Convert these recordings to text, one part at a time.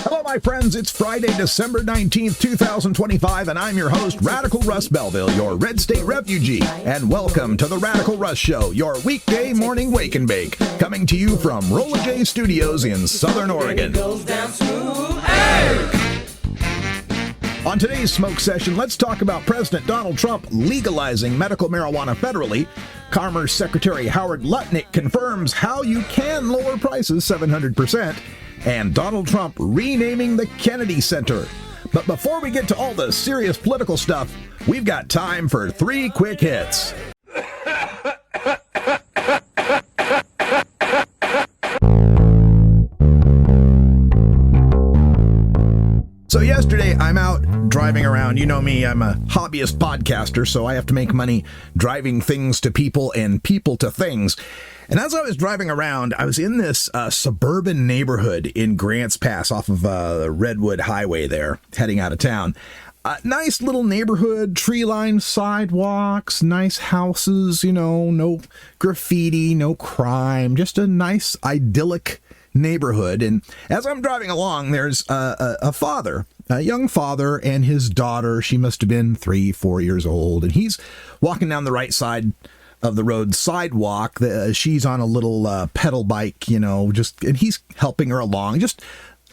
Hello, my friends. It's Friday, December 19th, 2025, and I'm your host, Radical Russ Belville, your Red State refugee. And welcome to the Radical Russ Show, your weekday morning wake and bake, coming to you from Rolla J Studios in Southern Oregon. On today's smoke session, let's talk about President Donald Trump legalizing medical marijuana federally. Commerce Secretary Howard Lutnick confirms how you can lower prices 700%. And Donald Trump renaming the Kennedy Center. But before we get to all the serious political stuff, we've got time for 3 quick hits. So yesterday, I'm out driving around. You know me, I'm a hobbyist podcaster, so I have to make money driving things to people and people to things. And as I was driving around, I was in this suburban neighborhood in Grants Pass off of the Redwood Highway there, heading out of town. Nice little neighborhood, tree-lined sidewalks, nice houses, you know, no graffiti, no crime, just a nice, idyllic neighborhood. And as I'm driving along, there's a father, a young father, and his daughter. She must have been 3-4 years old, and he's walking down the right side of the road sidewalk. She's on a little pedal bike, you know, and he's helping her along. Just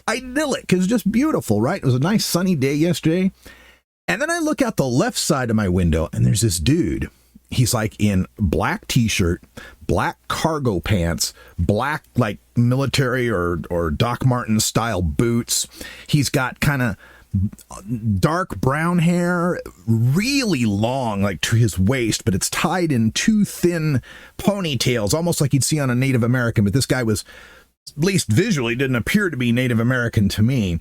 idyllic. It's just beautiful, right? It was a nice sunny day yesterday. And then I look out the left side of my window, and there's this dude. He's like in black t-shirt, black cargo pants, black like military or Doc Martens style boots. He's got kind of dark brown hair, really long, like to his waist, but it's tied in 2 thin ponytails, almost like you'd see on a Native American. But this guy was, at least visually, didn't appear to be Native American to me.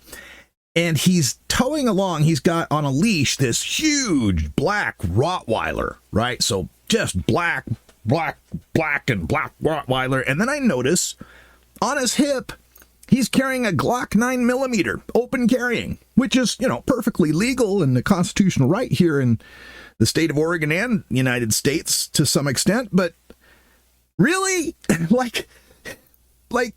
And he's towing along. He's got on a leash this huge black Rottweiler, right? So just black and black Rottweiler. And then I notice on his hip, he's carrying a Glock 9mm open carrying, which is, you know, perfectly legal and a constitutional right here in the state of Oregon and United States to some extent. But really, like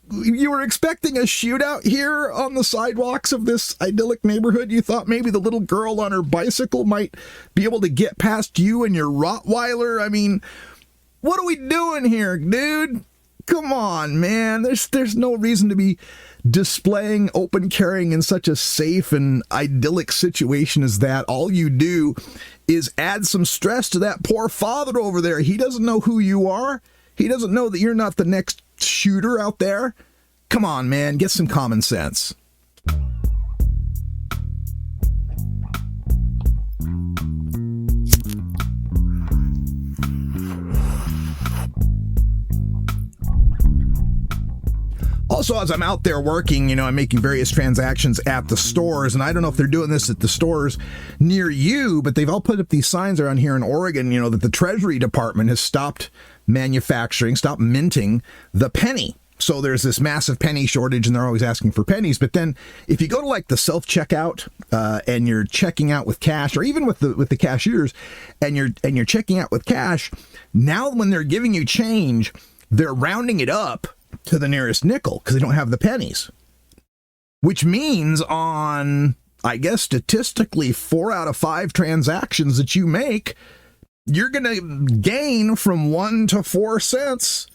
you were expecting a shootout here on the sidewalks of this idyllic neighborhood? You thought maybe the little girl on her bicycle might be able to get past you and your Rottweiler? I mean, what are we doing here, dude? Come on, man. There's no reason to be displaying open carrying in such a safe and idyllic situation as that. All you do is add some stress to that poor father over there. He doesn't know who you are. He doesn't know that you're not the next shooter out there. Come on, man. Get some common sense. Also, as I'm out there working, you know, I'm making various transactions at the stores, and I don't know if they're doing this at the stores near you, but they've all put up these signs around here in Oregon, you know, that the Treasury Department has stopped minting the penny. So there's this massive penny shortage, and they're always asking for pennies. But then if you go to like the self-checkout and you're checking out with cash, or even with the cashiers, and you're checking out with cash, now when they're giving you change, they're rounding it up to the nearest nickel because they don't have the pennies. Which means on, I guess, statistically 4 out of 5 transactions that you make, you're going to gain from 1 to 4 cents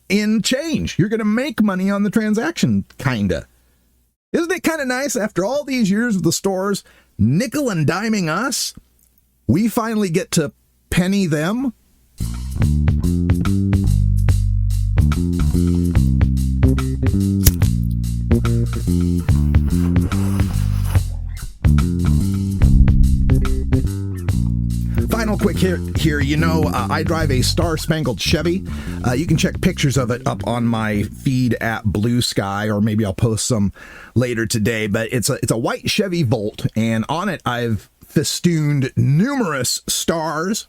in change. You're going to make money on the transaction, kinda. Isn't it kind of nice after all these years of the stores nickel and diming us, we finally get to penny them? Final quick hit here. You know, I drive a Star-Spangled Chevy. You can check pictures of it up on my feed at Blue Sky, or maybe I'll post some later today. But it's a white Chevy Volt, and on it I've festooned numerous stars.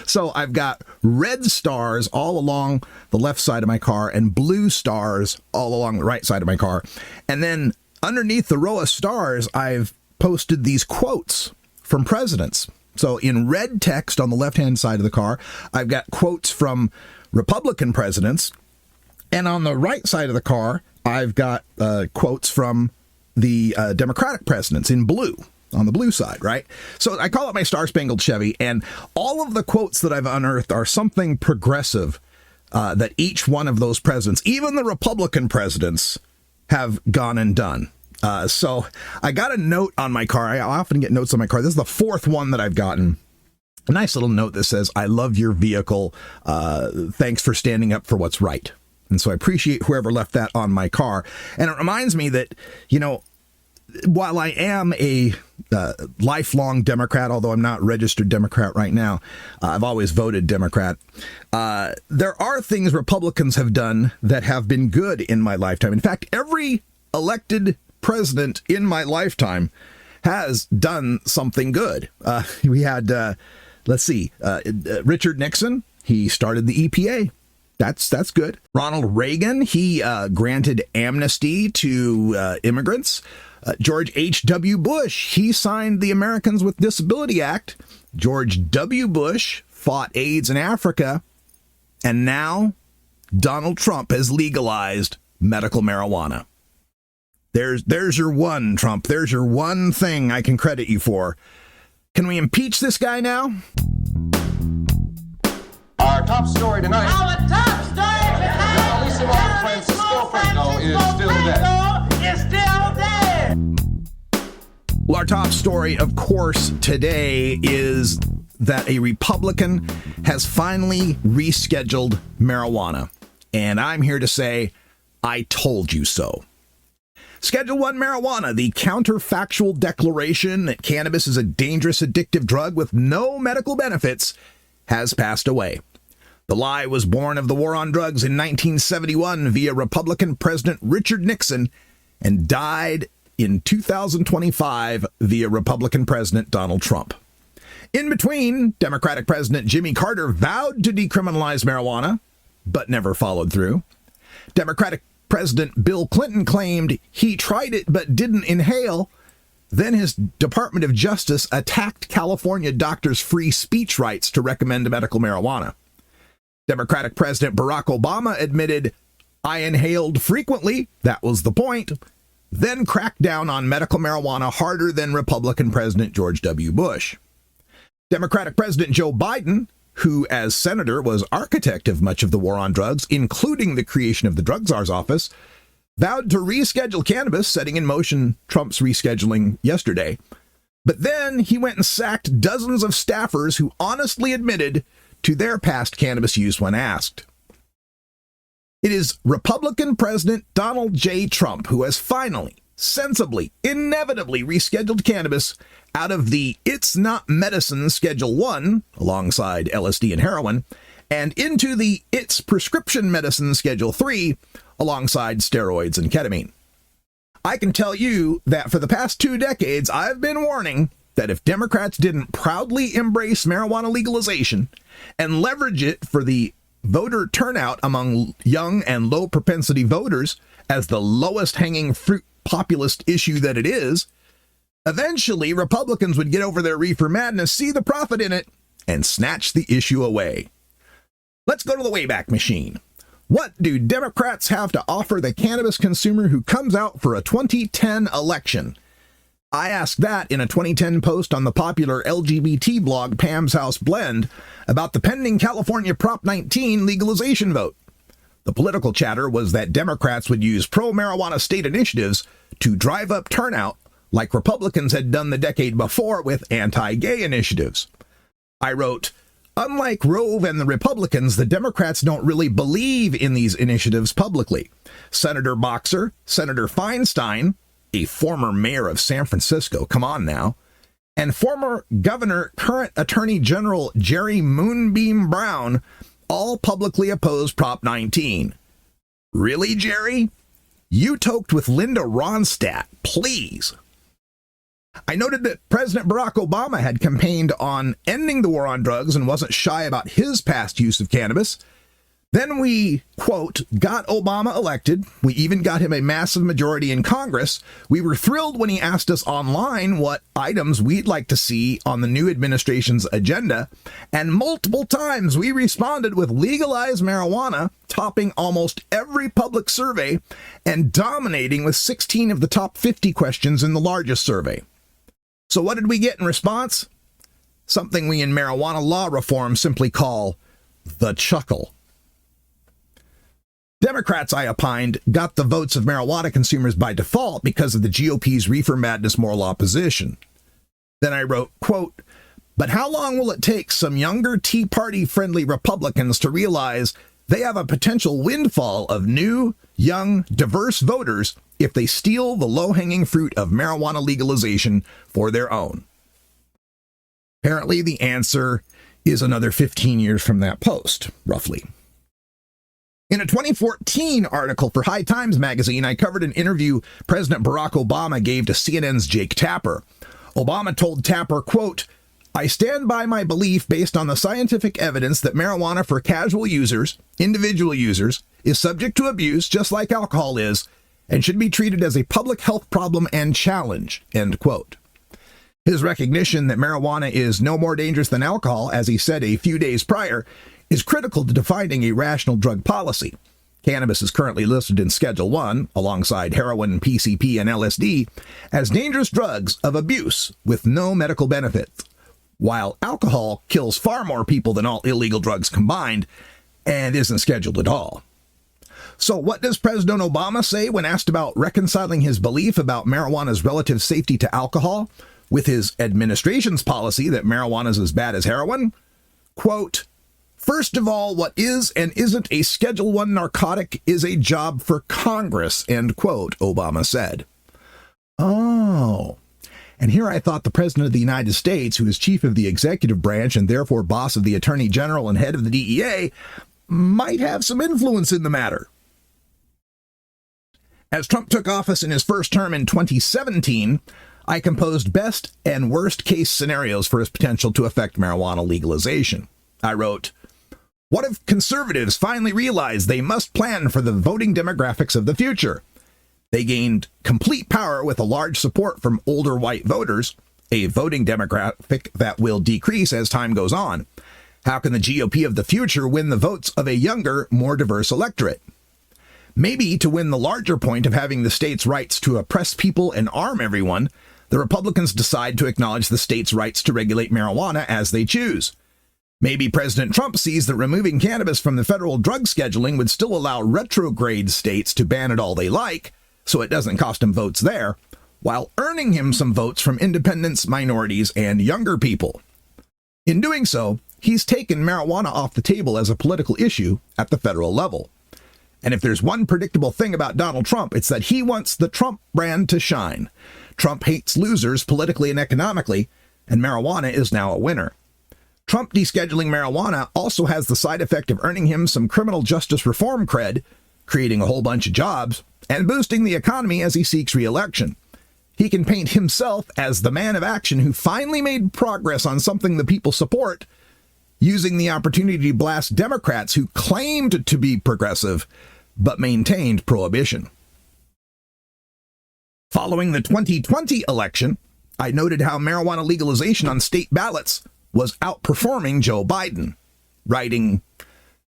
So I've got red stars all along the left side of my car and blue stars all along the right side of my car. And then underneath the row of stars, I've posted these quotes from presidents. So in red text on the left-hand side of the car, I've got quotes from Republican presidents. And on the right side of the car, I've got quotes from the Democratic presidents in blue, on the blue side, right? So I call it my Star-Spangled Chevy, and all of the quotes that I've unearthed are something progressive that each one of those presidents, even the Republican presidents, have gone and done. So I got a note on my car. I often get notes on my car. This is the fourth one that I've gotten. A nice little note that says, "I love your vehicle. Thanks for standing up for what's right." And so I appreciate whoever left that on my car. And it reminds me that, you know, while I am a lifelong Democrat, although I'm not registered Democrat right now, I've always voted Democrat. There are things Republicans have done that have been good in my lifetime. In fact, every elected president in my lifetime has done something good. We had... Richard Nixon, he started the EPA. That's good. Ronald Reagan, he granted amnesty to immigrants. George H.W. Bush, he signed the Americans with Disability Act. George W. Bush fought AIDS in Africa. And now Donald Trump has legalized medical marijuana. There's your one, Trump. There's your one thing I can credit you for. Can we impeach this guy now? Our top story tonight. Our top story tonight. Alicia Francisco Franco is still dead. Well, our top story, of course, today is that a Republican has finally rescheduled marijuana. And I'm here to say, I told you so. Schedule 1 marijuana, the counterfactual declaration that cannabis is a dangerous addictive drug with no medical benefits, has passed away. The lie was born of the war on drugs in 1971 via Republican President Richard Nixon and died in 2025 via Republican President Donald Trump. In between, Democratic President Jimmy Carter vowed to decriminalize marijuana, but never followed through. Democratic President Bill Clinton claimed he tried it but didn't inhale. Then his Department of Justice attacked California doctors' free speech rights to recommend medical marijuana. Democratic President Barack Obama admitted, "I inhaled frequently, that was the point," then cracked down on medical marijuana harder than Republican President George W. Bush. Democratic President Joe Biden, who as senator was architect of much of the war on drugs, including the creation of the drug czar's office, vowed to reschedule cannabis, setting in motion Trump's rescheduling yesterday. But then he went and sacked dozens of staffers who honestly admitted to their past cannabis use when asked. It is Republican President Donald J. Trump who has finally, sensibly, inevitably rescheduled cannabis out of the It's Not Medicine Schedule 1, alongside LSD and heroin, and into the It's Prescription Medicine Schedule 3, alongside steroids and ketamine. I can tell you that for the past 2 decades, I've been warning that if Democrats didn't proudly embrace marijuana legalization and leverage it for the voter turnout among young and low-propensity voters as the lowest-hanging fruit populist issue that it is, eventually Republicans would get over their reefer madness, see the profit in it, and snatch the issue away. Let's go to the Wayback Machine. What do Democrats have to offer the cannabis consumer who comes out for a 2010 election? I asked that in a 2010 post on the popular LGBT blog Pam's House Blend about the pending California Prop 19 legalization vote. The political chatter was that Democrats would use pro-marijuana state initiatives to drive up turnout like Republicans had done the decade before with anti-gay initiatives. I wrote, unlike Rove and the Republicans, the Democrats don't really believe in these initiatives publicly. Senator Boxer, Senator Feinstein, a former mayor of San Francisco, come on now, and former governor, current Attorney General Jerry Moonbeam Brown all publicly oppose Prop 19. Really, Jerry? You toked with Linda Ronstadt, please. I noted that President Barack Obama had campaigned on ending the war on drugs and wasn't shy about his past use of cannabis. Then we, quote, got Obama elected. We even got him a massive majority in Congress. We were thrilled when he asked us online what items we'd like to see on the new administration's agenda. And multiple times we responded with legalized marijuana, topping almost every public survey and dominating with 16 of the top 50 questions in the largest survey. So what did we get in response? Something we in marijuana law reform simply call the chuckle. Democrats, I opined, got the votes of marijuana consumers by default because of the GOP's reefer madness moral opposition. Then I wrote, quote, but how long will it take some younger Tea Party-friendly Republicans to realize they have a potential windfall of new, young, diverse voters if they steal the low-hanging fruit of marijuana legalization for their own? Apparently, the answer is another 15 years from that post, roughly. In a 2014 article for High Times magazine, I covered an interview President Barack Obama gave to CNN's Jake Tapper. Obama told Tapper, quote, I stand by my belief based on the scientific evidence that marijuana for casual users, individual users, is subject to abuse just like alcohol is, and should be treated as a public health problem and challenge, end quote. His recognition that marijuana is no more dangerous than alcohol, as he said a few days prior, is critical to defining a rational drug policy. Cannabis is currently listed in Schedule 1, alongside heroin, PCP, and LSD, as dangerous drugs of abuse with no medical benefits, while alcohol kills far more people than all illegal drugs combined and isn't scheduled at all. So what does President Obama say when asked about reconciling his belief about marijuana's relative safety to alcohol with his administration's policy that marijuana is as bad as heroin? Quote, first of all, what is and isn't a Schedule 1 narcotic is a job for Congress, end quote, Obama said. Oh, and here I thought the President of the United States, who is chief of the executive branch and therefore boss of the Attorney General and head of the DEA, might have some influence in the matter. As Trump took office in his first term in 2017, I composed best and worst case scenarios for his potential to affect marijuana legalization. I wrote, what if conservatives finally realize they must plan for the voting demographics of the future? They gained complete power with a large support from older white voters, a voting demographic that will decrease as time goes on. How can the GOP of the future win the votes of a younger, more diverse electorate? Maybe to win the larger point of having the state's rights to oppress people and arm everyone, the Republicans decide to acknowledge the state's rights to regulate marijuana as they choose. Maybe President Trump sees that removing cannabis from the federal drug scheduling would still allow retrograde states to ban it all they like, so it doesn't cost him votes there, while earning him some votes from independents, minorities, and younger people. In doing so, he's taken marijuana off the table as a political issue at the federal level. And if there's one predictable thing about Donald Trump, it's that he wants the Trump brand to shine. Trump hates losers politically and economically, and marijuana is now a winner. Trump descheduling marijuana also has the side effect of earning him some criminal justice reform cred, creating a whole bunch of jobs, and boosting the economy as he seeks re-election. He can paint himself as the man of action who finally made progress on something the people support, using the opportunity to blast Democrats who claimed to be progressive but maintained prohibition. Following the 2020 election, I noted how marijuana legalization on state ballots was outperforming Joe Biden, writing,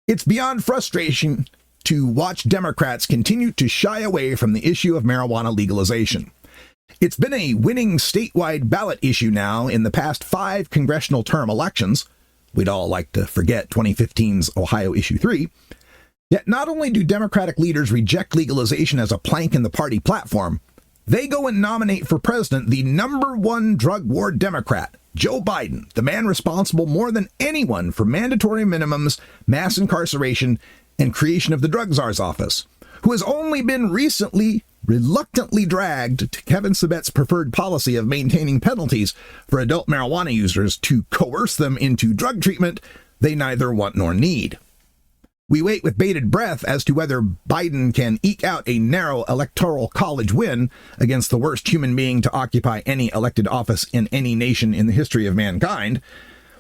it's beyond frustration to watch Democrats continue to shy away from the issue of marijuana legalization. It's been a winning statewide ballot issue now in the past 5 congressional term elections. We'd all like to forget 2015's Ohio Issue 3. Yet not only do Democratic leaders reject legalization as a plank in the party platform, they go and nominate for president the #1 drug war Democrat, Joe Biden, the man responsible more than anyone for mandatory minimums, mass incarceration, and creation of the drug czar's office, who has only been recently reluctantly dragged to Kevin Sabet's preferred policy of maintaining penalties for adult marijuana users to coerce them into drug treatment they neither want nor need. We wait with bated breath as to whether Biden can eke out a narrow electoral college win against the worst human being to occupy any elected office in any nation in the history of mankind,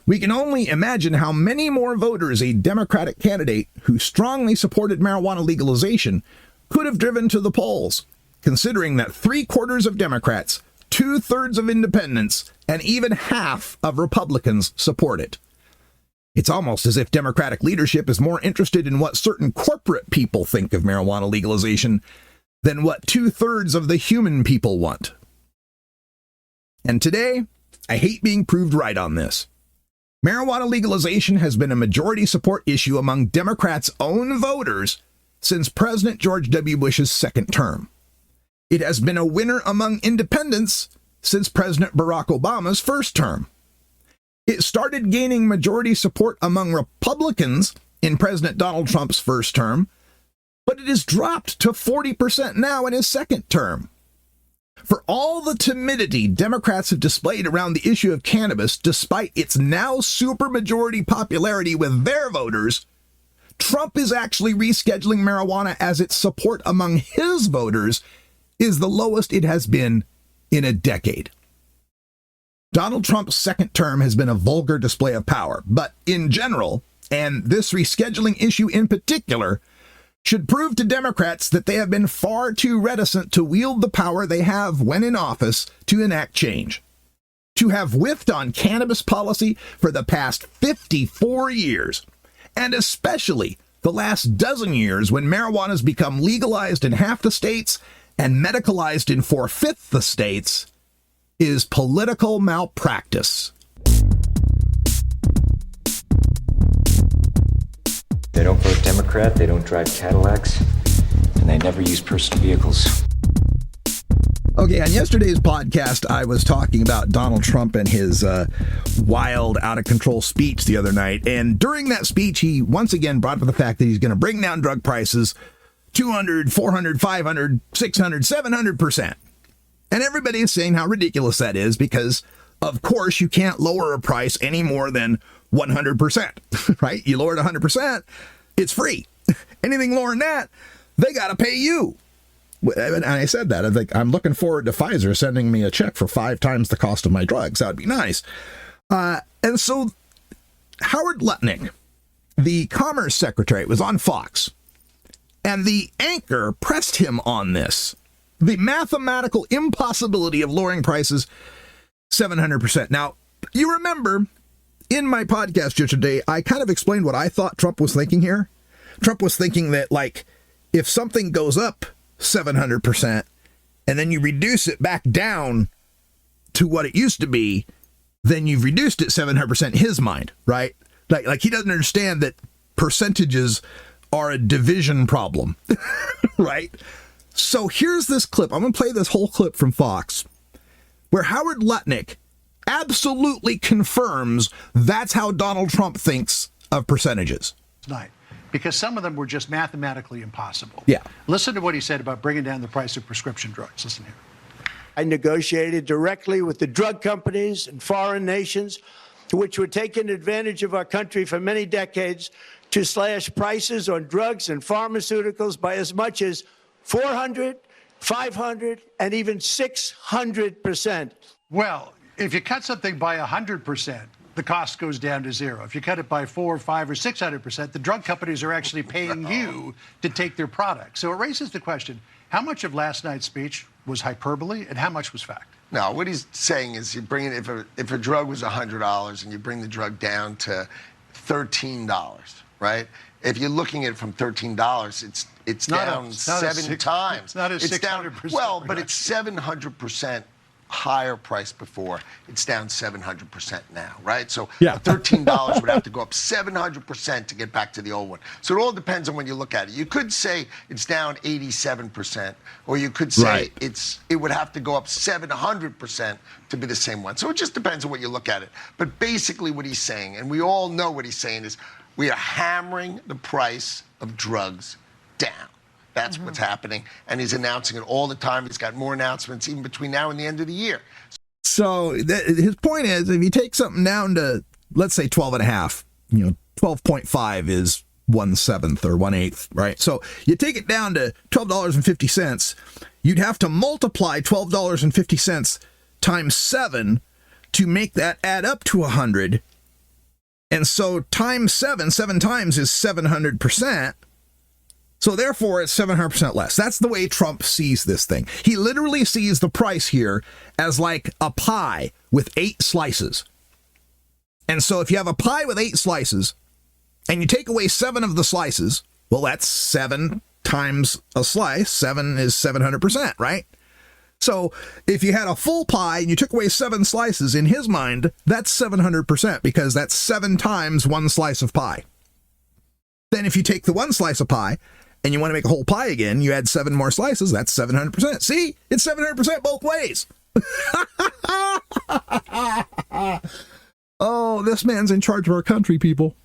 We can only imagine how many more voters a Democratic candidate who strongly supported marijuana legalization could have driven to the polls, considering that 3/4 of Democrats, 2/3 of independents, and even half of Republicans support it. It's almost as if Democratic leadership is more interested in what certain corporate people think of marijuana legalization than what 2/3 of the human people want. And today, I hate being proved right on this. Marijuana legalization has been a majority support issue among Democrats' own voters since President George W. Bush's second term. It has been a winner among independents since President Barack Obama's first term. It started gaining majority support among Republicans in President Donald Trump's first term, but it has dropped to 40% now in his second term. For all the timidity Democrats have displayed around the issue of cannabis, despite its now supermajority popularity with their voters, Trump is actually rescheduling marijuana as its support among his voters is the lowest it has been in a decade. Donald Trump's second term has been a vulgar display of power, but in general, and this rescheduling issue in particular, should prove to Democrats that they have been far too reticent to wield the power they have when in office to enact change. To have whiffed on cannabis policy for the past 54 years, and especially the last dozen years when marijuana has become legalized in half the states and medicalized in 4/5 the states, is political malpractice. They don't vote Democrat, they don't drive Cadillacs, and they never use personal vehicles. Okay, on yesterday's podcast, I was talking about Donald Trump and his wild, out-of-control speech the other night. And during that speech, he once again brought up the fact that he's going to bring down drug prices 200, 400, 500, 600, 700%. And everybody is saying how ridiculous that is because, of course, you can't lower a price any more than 100%, right? You lower it 100%, it's free. Anything lower than that, they got to pay you. And I said that. I think I'm looking forward to Pfizer sending me a check for 5 times the cost of my drugs. That would be nice. And so Howard Lutnick, the Commerce Secretary, was on Fox, and the anchor pressed him on this. The mathematical impossibility of lowering prices 700%. Now, you remember in my podcast yesterday, I kind of explained what I thought Trump was thinking here. Trump was thinking that, like, if something goes up 700% and then you reduce it back down to what it used to be, then you've reduced it 700% in his mind, right? Like he doesn't understand that percentages are a division problem, right? So here's this clip. I'm going to play this whole clip from Fox where Howard Lutnick absolutely confirms that's how Donald Trump thinks of percentages. Tonight, because some of them were just mathematically impossible. Yeah. Listen to what he said about bringing down the price of prescription drugs. Listen here. I negotiated directly with the drug companies and foreign nations, which were taking advantage of our country for many decades, to slash prices on drugs and pharmaceuticals by as much as 400, 500, and even 600%. Well, if you cut something by 100%, the cost goes down to zero. If you cut it by 4, 5, or 600%, the drug companies are actually paying you to take their product. So it raises the question, how much of last night's speech was hyperbole and how much was fact? No, what he's saying is you bring it, if a drug was $100 and you bring the drug down to $13, right? If you're looking at it from $13, it's down 7 times. It's not a 600%. Well, but it's 700% higher price before. It's down 700% now, right? So yeah. $13 would have to go up 700% to get back to the old one. So it all depends on when you look at it. You could say it's down 87%, or you could say it would have to go up 700% to be the same one. So it just depends on what you look at it. But basically what he's saying, and we all know what he's saying, is we are hammering the price of drugs down. That's what's happening, and he's announcing it all the time. He's got more announcements even between now and the end of the year. So his point is, if you take something down to, let's say 12.5, 12.5 is 1/7 or 1/8, right? So you take it down to $12.50, you'd have to multiply $12.50 times 7 to make that add up to 100. And so times seven times is 700%. So therefore, it's 700% less. That's the way Trump sees this thing. He literally sees the price here as like a pie with 8 slices. And so if you have a pie with 8 slices and you take away 7 of the slices, well, that's 7 times a slice. 7 is 700%, right? So if you had a full pie and you took away 7 slices, in his mind, that's 700% because that's 7 times 1 slice of pie. Then if you take the 1 slice of pie and you want to make a whole pie again, you add 7 more slices, that's 700%. See, it's 700% both ways. Oh, this man's in charge of our country, people.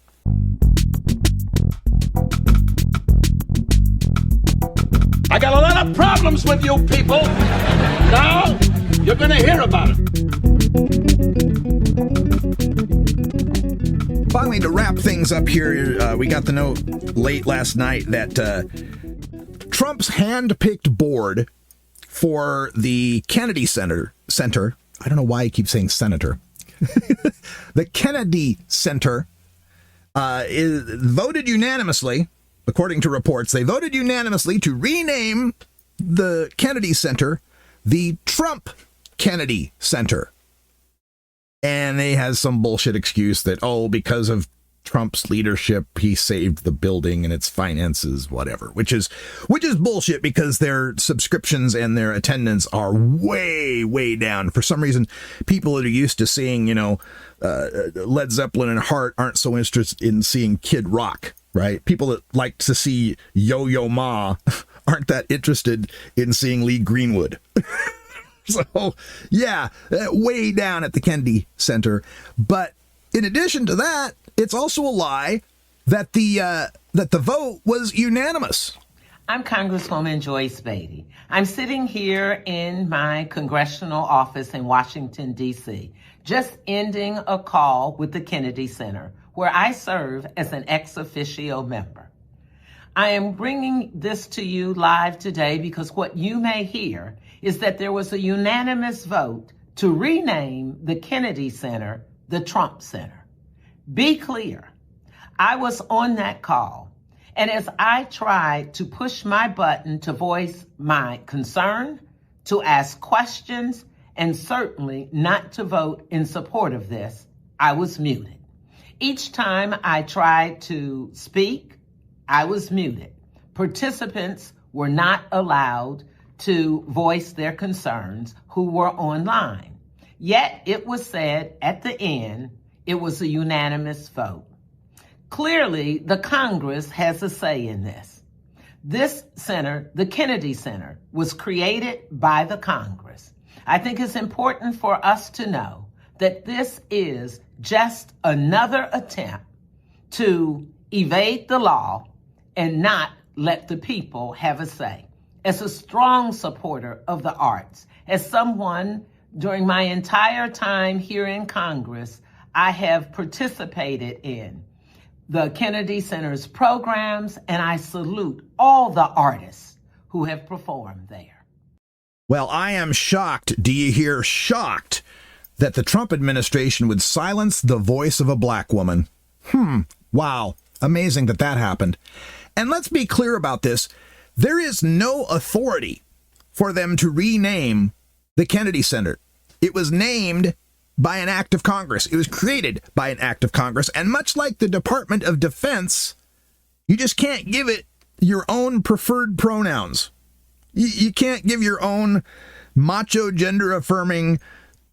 I got a lot of problems with you people. Now, you're going to hear about it. Finally, to wrap things up here, we got the note late last night that Trump's hand-picked board for the Kennedy Center, I don't know why he keeps saying senator, the Kennedy Center voted unanimously. According to reports, they voted unanimously to rename the Kennedy Center the Trump Kennedy Center. And they has some bullshit excuse that, because of Trump's leadership, he saved the building and its finances, whatever, which is bullshit because their subscriptions and their attendance are way, way down. For some reason, people that are used to seeing, Led Zeppelin and Heart aren't so interested in seeing Kid Rock. Right? People that like to see Yo-Yo Ma aren't that interested in seeing Lee Greenwood. So, yeah, way down at the Kennedy Center. But in addition to that, it's also a lie that the vote was unanimous. I'm Congresswoman Joyce Beatty. I'm sitting here in my congressional office in Washington, D.C., just ending a call with the Kennedy Center, where I serve as an ex officio member. I am bringing this to you live today because what you may hear is that there was a unanimous vote to rename the Kennedy Center the Trump Center. Be clear, I was on that call, and as I tried to push my button to voice my concern, to ask questions, and certainly not to vote in support of this, I was muted. Each time I tried to speak, I was muted. Participants were not allowed to voice their concerns who were online. Yet it was said at the end, it was a unanimous vote. Clearly, the Congress has a say in this. This center, the Kennedy Center, was created by the Congress. I think it's important for us to know that this is just another attempt to evade the law and not let the people have a say. As a strong supporter of the arts, as someone during my entire time here in Congress, I have participated in the Kennedy Center's programs, and I salute all the artists who have performed there. Well, I am shocked. Do you hear shocked? That the Trump administration would silence the voice of a black woman. Wow. Amazing that happened. And let's be clear about this. There is no authority for them to rename the Kennedy Center. It was named by an act of Congress. It was created by an act of Congress. And much like the Department of Defense, you just can't give it your own preferred pronouns. You can't give your own macho, gender-affirming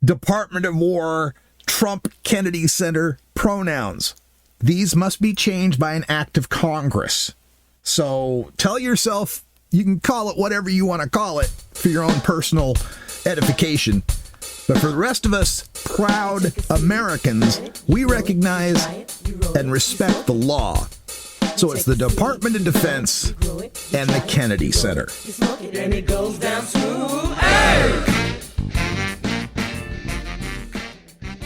Department of War, Trump Kennedy Center pronouns. These must be changed by an act of Congress. So tell yourself you can call it whatever you want to call it for your own personal edification. But for the rest of us proud Americans, we recognize and respect the law. So it's the Department of Defense and the Kennedy Center. And it goes down smooth. Hey!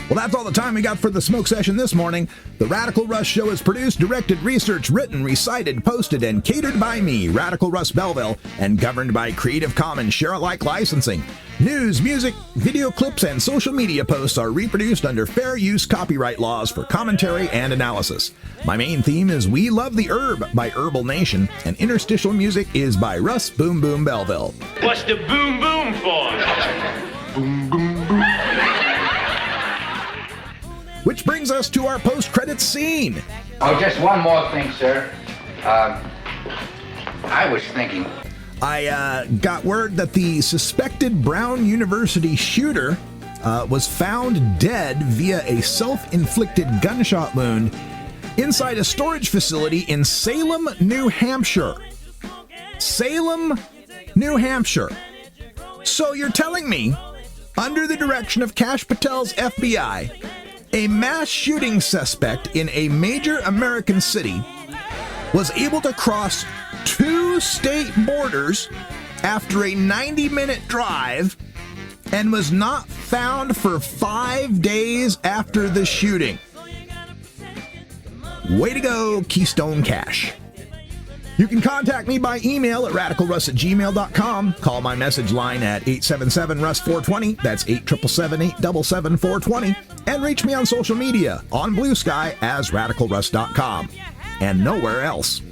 Well, that's all the time we got for the Smoke Session this morning. The Radical Russ Show is produced, directed, researched, written, recited, posted, and catered by me, Radical Russ Belville, and governed by Creative Commons Share-alike licensing. News, music, video clips, and social media posts are reproduced under fair use copyright laws for commentary and analysis. My main theme is We Love the Herb by Herbal Nation, and interstitial music is by Russ Boom Boom Belleville. What's the boom boom for? Boom, boom, boom. Which brings us to our post-credits scene. Oh, just one more thing, sir. I was thinking. I got word that the suspected Brown University shooter was found dead via a self-inflicted gunshot wound inside a storage facility in Salem, New Hampshire. Salem, New Hampshire. So you're telling me, under the direction of Kash Patel's FBI, a mass shooting suspect in a major American city was able to cross 2 state borders after a 90-minute drive and was not found for 5 days after the shooting. Way to go, Keystone Cash. You can contact me by email at radicalruss@gmail.com. Call my message line at 877-RUSS-420. That's 877-877-420. And reach me on social media on Blue Sky as radicalruss.com. And nowhere else.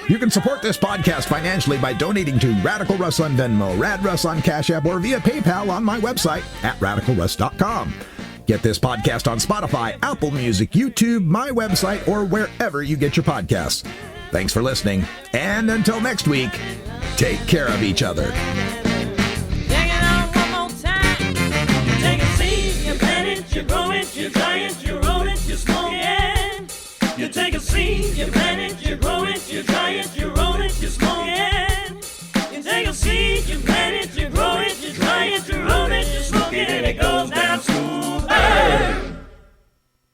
You can support this podcast financially by donating to Radical Russ on Venmo, Rad Russ on Cash App, or via PayPal on my website at radicalruss.com. Get this podcast on Spotify, Apple Music, YouTube, my website, or wherever you get your podcasts. Thanks for listening, and until next week, take care of each other. Take it out one more time. You take a seed, you plant it, you grow it, you dry it, you roll it, you smoke it. You take a seed, you plant